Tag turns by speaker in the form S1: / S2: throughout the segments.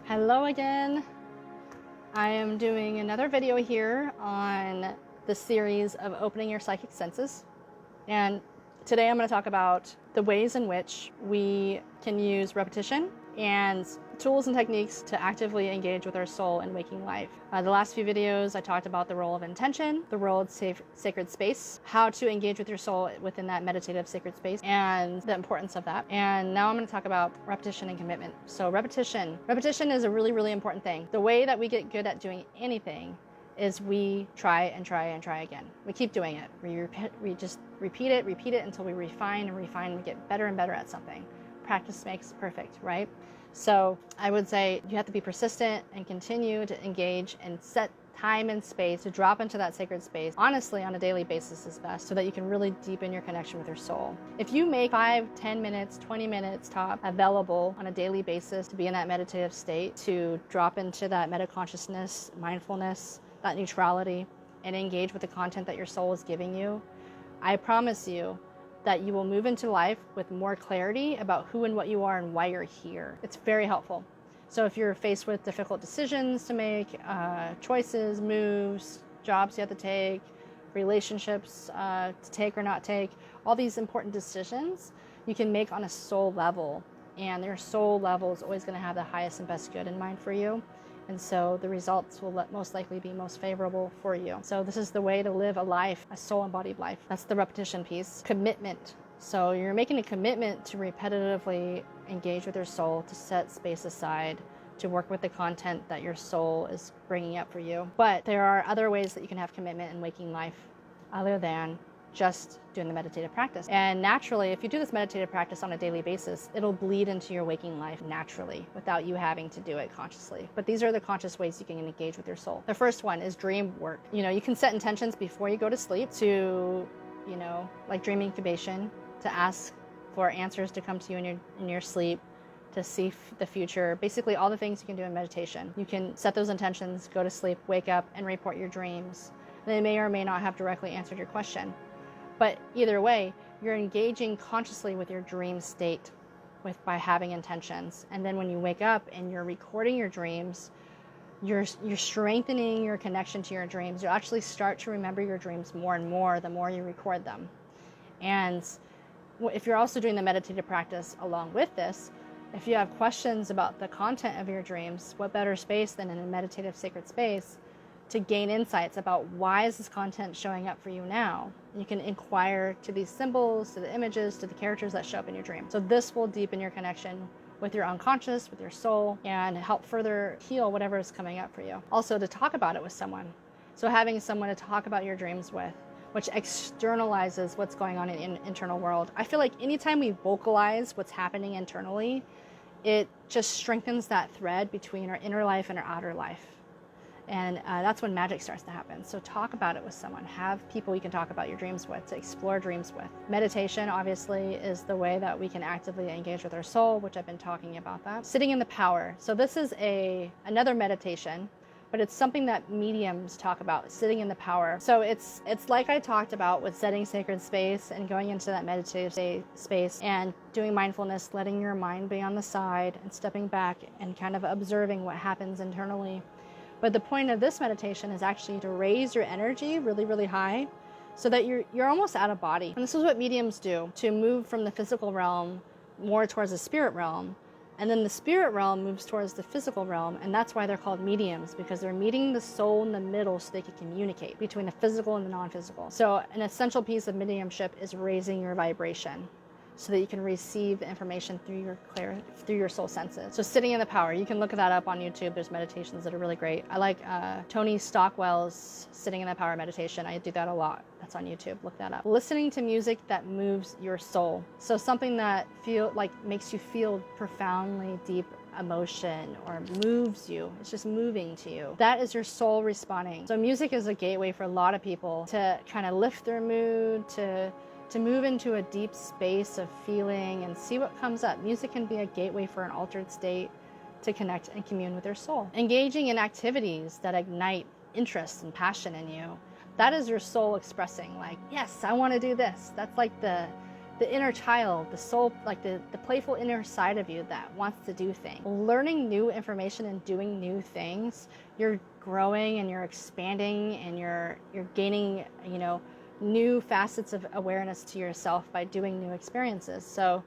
S1: Hello again. I am doing another video here on the series of opening your psychic senses. And today I'm going to talk about the ways in which we can use repetition and tools and techniques to actively engage with our soul in waking life. The last few videos I talked about the role of intention, the role of sacred space, how to engage with your soul within that meditative sacred space, and the importance of that. And now I'm going to talk about repetition and commitment. So repetition is a really, really important thing. The way that we get good at doing anything is we try and try and try again. We keep doing it. We just repeat it until we refine and get better and better at something. Practice makes perfect, right? So I would say you have to be persistent and continue to engage and set time and space to drop into that sacred space. Honestly, on a daily basis is best, so that you can really deepen your connection with your soul. If you make 5, 10 minutes, 20 minutes top available on a daily basis to be in that meditative state, to drop into that meta-consciousness, mindfulness, that neutrality, and engage with the content that your soul is giving you, I promise you that you will move into life with more clarity about who and what you are and why you're here. It's very helpful. So if you're faced with difficult decisions to make, choices, moves, jobs you have to take, relationships to take or not take, all these important decisions you can make on a soul level. And your soul level is always going to have the highest and best good in mind for you. And so the results will most likely be most favorable for you. So this is the way to live a life, a soul-embodied life. That's the repetition piece. Commitment. So you're making a commitment to repetitively engage with your soul, to set space aside, to work with the content that your soul is bringing up for you. But there are other ways that you can have commitment in waking life other than just doing the meditative practice. And naturally, if you do this meditative practice on a daily basis, it'll bleed into your waking life naturally without you having to do it consciously. But these are the conscious ways you can engage with your soul. The first one is dream work. You can set intentions before you go to sleep to, like dream incubation, to ask for answers to come to you in your sleep, to see the future, basically all the things you can do in meditation. You can set those intentions, go to sleep, wake up, and report your dreams. They may or may not have directly answered your question. But either way, you're engaging consciously with your dream state by having intentions. And then when you wake up and you're recording your dreams, you're strengthening your connection to your dreams. You'll actually start to remember your dreams more and more the more you record them. And if you're also doing the meditative practice along with this, if you have questions about the content of your dreams, what better space than in a meditative sacred space to gain insights about why is this content showing up for you now? You can inquire to these symbols, to the images, to the characters that show up in your dream. So this will deepen your connection with your unconscious, with your soul, and help further heal whatever is coming up for you. Also, to talk about it with someone. So having someone to talk about your dreams with, which externalizes what's going on in the internal world. I feel like anytime we vocalize what's happening internally, it just strengthens that thread between our inner life and our outer life. And that's when magic starts to happen. So talk about it with someone. Have people you can talk about your dreams with, to explore dreams with. Meditation, obviously, is the way that we can actively engage with our soul, which I've been talking about that. Sitting in the power. So this is another meditation, but it's something that mediums talk about, sitting in the power. So it's like I talked about with setting sacred space and going into that meditative space and doing mindfulness, letting your mind be on the side and stepping back and kind of observing what happens internally. But the point of this meditation is actually to raise your energy really, really high so that you're almost out of body. And this is what mediums do, to move from the physical realm more towards the spirit realm. And then the spirit realm moves towards the physical realm. And that's why they're called mediums, because they're meeting the soul in the middle so they can communicate between the physical and the non-physical. So an essential piece of mediumship is raising your vibration so that you can receive the information through your soul senses. So sitting in the power, you can look that up on YouTube. There's meditations that are really great. I like Tony Stockwell's Sitting in the Power meditation. I do that a lot. That's on YouTube. Look that up. Listening to music that moves your soul. So something that makes you feel profoundly deep emotion or moves you. It's just moving to you. That is your soul responding. So music is a gateway for a lot of people to kind of lift their mood, to move into a deep space of feeling and see what comes up. Music can be a gateway for an altered state to connect and commune with your soul. Engaging in activities that ignite interest and passion in you, that is your soul expressing, like, yes, I want to do this. That's like the the inner child, the soul, like the playful inner side of you that wants to do things. Learning new information and doing new things, you're growing and you're expanding and you're gaining, you know, new facets of awareness to yourself by doing new experiences. So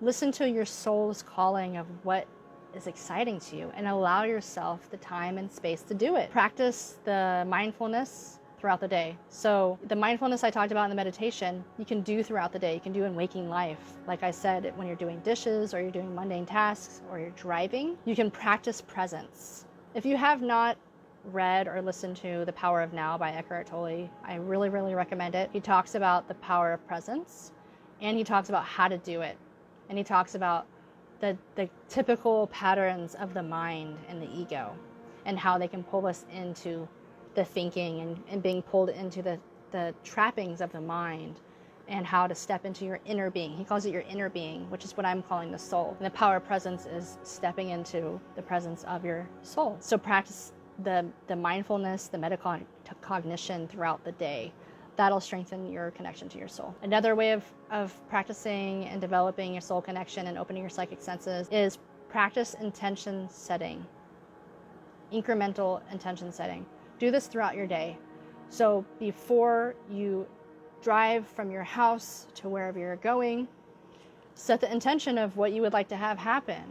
S1: listen to your soul's calling of what is exciting to you and allow yourself the time and space to do it. Practice the mindfulness throughout the day. So the mindfulness I talked about in the meditation, you can do throughout the day. You can do in waking life. Like I said, when you're doing dishes or you're doing mundane tasks or you're driving, you can practice presence. If you have not read or listened to The Power of Now by Eckhart Tolle, I really, really recommend it. He talks about the power of presence and he talks about how to do it. And he talks about the typical patterns of the mind and the ego and how they can pull us into the thinking and being pulled into the trappings of the mind and how to step into your inner being. He calls it your inner being, which is what I'm calling the soul. And the power of presence is stepping into the presence of your soul. So practice the mindfulness, the metacognition throughout the day. That'll strengthen your connection to your soul. Another way of practicing and developing your soul connection and opening your psychic senses is practice intention setting, incremental intention setting. Do this throughout your day. So before you drive from your house to wherever you're going, set the intention of what you would like to have happen,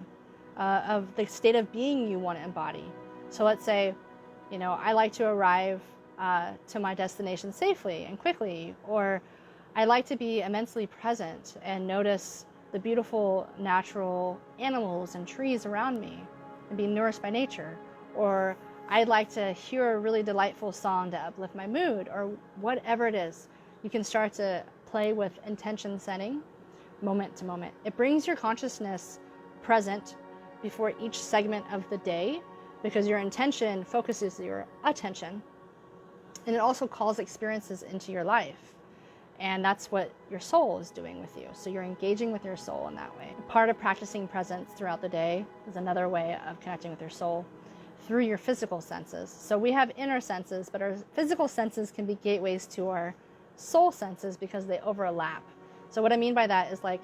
S1: of the state of being you want to embody. So let's say, you know, I like to arrive to my destination safely and quickly, or I like to be immensely present and notice the beautiful natural animals and trees around me and be nourished by nature, or I'd like to hear a really delightful song to uplift my mood, or whatever it is. You can start to play with intention setting moment to moment. It brings your consciousness present before each segment of the day because your intention focuses your attention, and it also calls experiences into your life. And that's what your soul is doing with you. So you're engaging with your soul in that way. Part of practicing presence throughout the day is another way of connecting with your soul through your physical senses. So we have inner senses, but our physical senses can be gateways to our soul senses because they overlap. So what I mean by that is, like,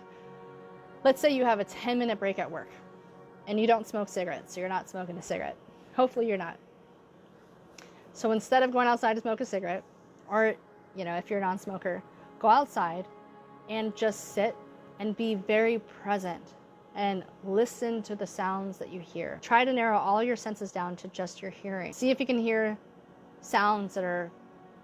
S1: let's say you have a 10-minute break at work and you don't smoke cigarettes, so you're not smoking a cigarette. Hopefully you're not. So instead of going outside to smoke a cigarette, or, you know, if you're a non-smoker, go outside and just sit and be very present and listen to the sounds that you hear. Try to narrow all your senses down to just your hearing. See if you can hear sounds that are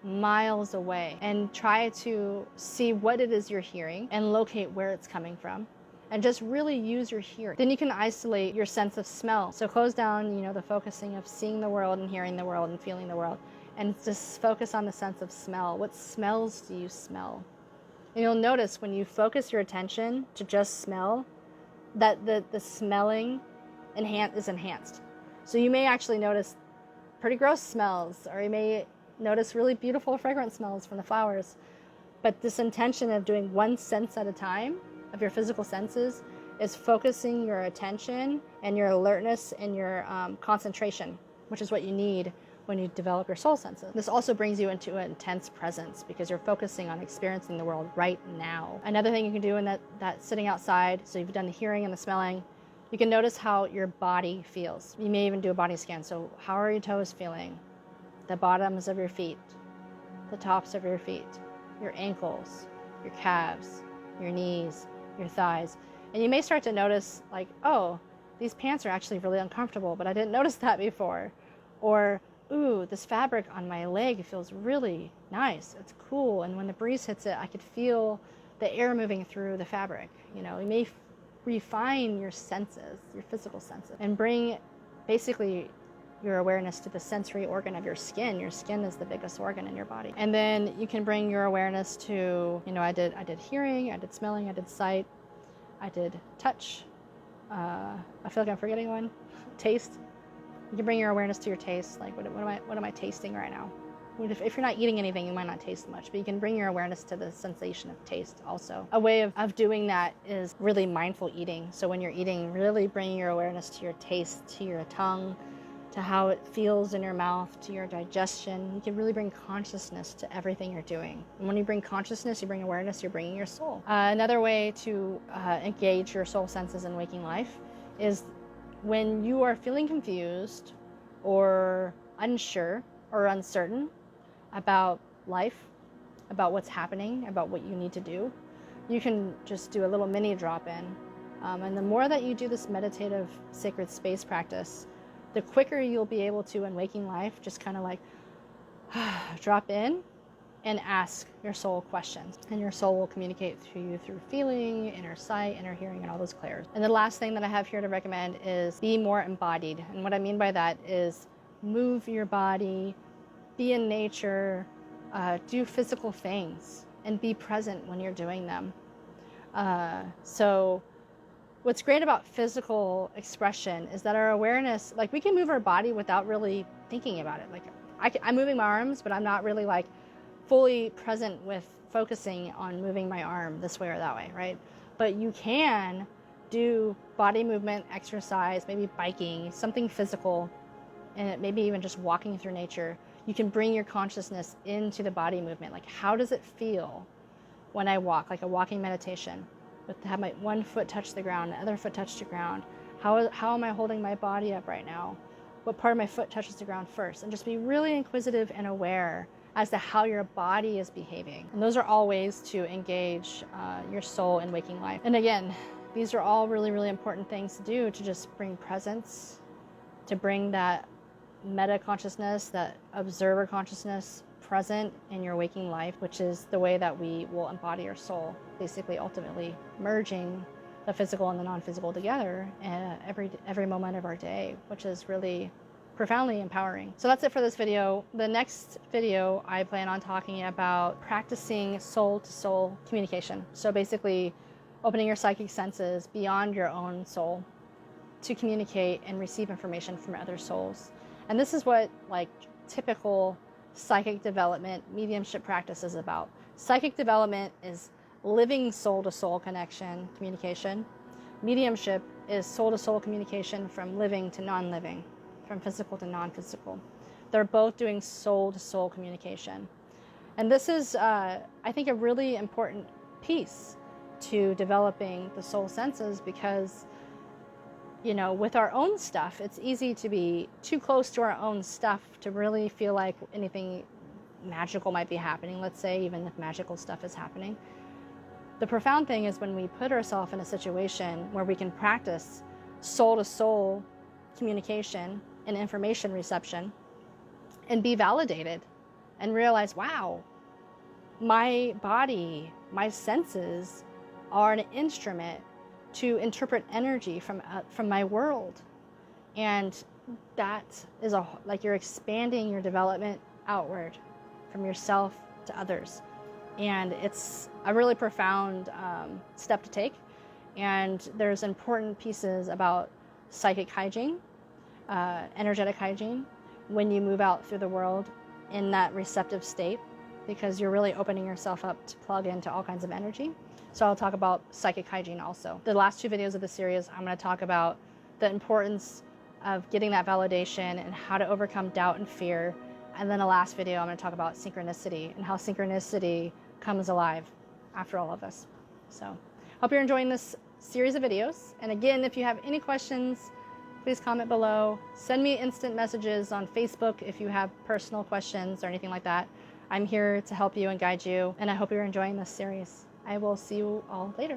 S1: miles away, and try to see what it is you're hearing and locate where it's coming from, and just really use your hearing. Then you can isolate your sense of smell. So close down, you know, the focusing of seeing the world and hearing the world and feeling the world, and just focus on the sense of smell. What smells do you smell? And you'll notice when you focus your attention to just smell, that the smelling is enhanced. So you may actually notice pretty gross smells, or you may notice really beautiful fragrant smells from the flowers. But this intention of doing one sense at a time of your physical senses is focusing your attention and your alertness and your concentration, which is what you need when you develop your soul senses. This also brings you into an intense presence because you're focusing on experiencing the world right now. Another thing you can do in that sitting outside, so you've done the hearing and the smelling, you can notice how your body feels. You may even do a body scan. So how are your toes feeling? The bottoms of your feet, the tops of your feet, your ankles, your calves, your knees, your thighs. And you may start to notice, like, oh, these pants are actually really uncomfortable, but I didn't notice that before. Or, ooh, this fabric on my leg feels really nice. It's cool. And when the breeze hits it, I could feel the air moving through the fabric. You know, you may refine your senses, your physical senses, and bring basically your awareness to the sensory organ of your skin. Your skin is the biggest organ in your body. And then you can bring your awareness to, you know, I did hearing, I did smelling, I did sight, I did touch. I feel like I'm forgetting one. Taste. You can bring your awareness to your taste. Like, what am I tasting right now? If you're not eating anything, you might not taste much, but you can bring your awareness to the sensation of taste also. A way of doing that is really mindful eating. So when you're eating, really bringing your awareness to your taste, to your tongue, to how it feels in your mouth, to your digestion. You can really bring consciousness to everything you're doing. And when you bring consciousness, you bring awareness, you're bringing your soul. Another way to engage your soul senses in waking life is when you are feeling confused or unsure or uncertain about life, about what's happening, about what you need to do, you can just do a little mini drop-in. And the more that you do this meditative sacred space practice, the quicker you'll be able to, in waking life, just kind of like drop in and ask your soul questions. And your soul will communicate to you through feeling, inner sight, inner hearing, and all those clairs. And the last thing that I have here to recommend is be more embodied. And what I mean by that is move your body, be in nature, do physical things, and be present when you're doing them. So what's great about physical expression is that our awareness, like we can move our body without really thinking about it. Like I'm moving my arms, but I'm not really like fully present with focusing on moving my arm this way or that way, right? But you can do body movement, exercise, maybe biking, something physical, and maybe even just walking through nature. You can bring your consciousness into the body movement. Like, how does it feel when I walk, like a walking meditation? With have my one foot touch the ground, the other foot touch the ground. How am I holding my body up right now? What part of my foot touches the ground first? And just be really inquisitive and aware as to how your body is behaving. And those are all ways to engage your soul in waking life. And again, these are all really, really important things to do, to just bring presence, to bring that meta consciousness, that observer consciousness present in your waking life, which is the way that we will embody our soul, basically ultimately merging the physical and the non-physical together every moment of our day, which is really profoundly empowering. So that's it for this video. The next video, I plan on talking about practicing soul-to-soul communication. So basically opening your psychic senses beyond your own soul to communicate and receive information from other souls. And this is what like typical psychic development, mediumship practice is about. Psychic development is living soul-to-soul connection, communication. Mediumship is soul-to-soul communication from living to non-living, from physical to non-physical. They're both doing soul-to-soul communication. And this is, I think, a really important piece to developing the soul senses, because you know, with our own stuff, it's easy to be too close to our own stuff to really feel like anything magical might be happening, let's say, even if magical stuff is happening. The profound thing is when we put ourselves in a situation where we can practice soul-to-soul communication and information reception and be validated and realize, wow, my body, my senses are an instrument to interpret energy from my world. And that is like you're expanding your development outward from yourself to others. And it's a really profound step to take. And there's important pieces about psychic hygiene, energetic hygiene, when you move out through the world in that receptive state, because you're really opening yourself up to plug into all kinds of energy. So I'll talk about psychic hygiene also. The last two videos of the series, I'm going to talk about the importance of getting that validation and how to overcome doubt and fear. And then the last video, I'm going to talk about synchronicity and how synchronicity comes alive after all of this. So hope you're enjoying this series of videos. And again, if you have any questions, please comment below. Send me instant messages on Facebook if you have personal questions or anything like that. I'm here to help you and guide you, and I hope you're enjoying this series. I will see you all later.